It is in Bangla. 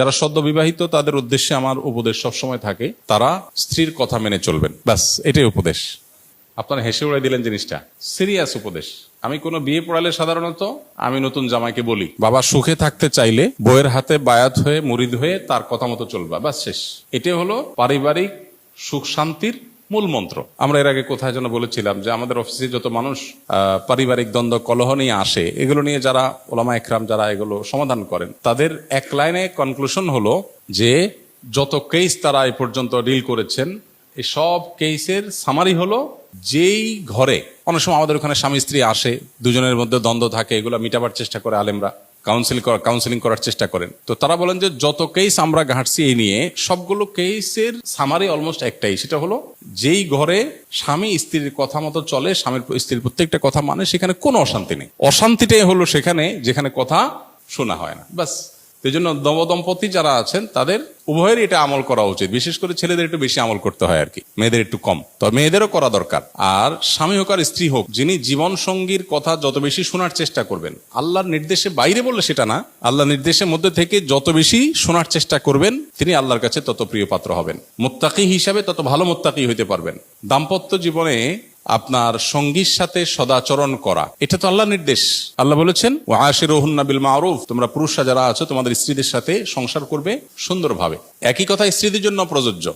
যারা সদ্য বিবাহিত তাদের উদ্দেশ্যে আমার উপদেশ সবসময় থাকে, তারা স্ত্রীর কথা মেনে চলবেন, ব্যাস এটাই উপদেশ। আপনারা হেসে উড়াই দিলেন জিনিসটা, সিরিয়াস উপদেশ। আমি কোনো বিয়ে পড়ালে সাধারণত আমি নতুন জামাইকে বলি, বাবা সুখে থাকতে চাইলে বইয়ের হাতে বায়াত হয়ে মুরিদ হয়ে তার কথা মতো চলবা, ব্যাস শেষ। এটাই হলো পারিবারিক সুখ শান্তির মূল মন্ত্র। আমরা এর আগে কোথায় যেন বলেছিলাম যে আমাদের অফিসে যত মানুষ পারিবারিক দ্বন্দ্ব কলহ নিয়ে আসে, এগুলো নিয়ে যারা ওলামা একরাম যারা এগুলো সমাধান করেন, তাদের এক লাইনে কনক্লুশন হলো যে যত কেস তারা এ পর্যন্ত ডিল করেছেন, এই সব কেসের সামারি হলো, যেই ঘরে অনেক সময় আমাদের ওখানে স্বামী স্ত্রী আসে, দুজনের মধ্যে দ্বন্দ্ব থাকে, এগুলো মিটাবার চেষ্টা করে আলেমরা, কাউন্সিলিং করার চেষ্টা করেন। তো তারা বলেন যে যত কেস আমরা ঘাটছি এই নিয়ে, সবগুলো কেসের সামারি অলমোস্ট একটাই, সেটা হলো যেই ঘরে স্বামী স্ত্রীর কথা মতো চলে, স্বামীর স্ত্রীর প্রত্যেকটা কথা মানে, সেখানে কোনো অশান্তি নেই। অশান্তিটাই হলো সেখানে যেখানে কথা শোনা হয় না, বাস। এই জন্য নবদম্পতি যারা আছেন তাদের উভয়েরই এটা আমল করা উচিত। বিশেষ করে ছেলেদের একটু বেশি আমল করতে হয় আর কি, মেয়েদের একটু কম। তো মেয়েদেরও করা দরকার। আর স্বামী হোক আর স্ত্রী হোক, যিনি জীবন সঙ্গীর কথা যত বেশি শোনার চেষ্টা করবেন, আল্লাহর নির্দেশে বাইরে বললে সেটা না, আল্লাহর নির্দেশের মধ্যে থেকে যত বেশি শোনার চেষ্টা করবেন, তিনি আল্লাহর কাছে তত প্রিয় পাত্র হবেন। মুত্তাকি হিসাবে তত ভালো মুত্তাকি হইতে পারবেন। দাম্পত্য জীবনে আপনার সঙ্গীর সাথে সদাচরণ করা, এটা তো আল্লাহর নির্দেশ। আল্লাহ বলেছেন ওয়াশিরুহুন্না বিল মারুফ, তোমরা পুরুষরা যারা আছো তোমাদের স্ত্রীদের সাথে সংসার করবে সুন্দরভাবে। একই কথা স্ত্রীদের জন্য প্রযোজ্য।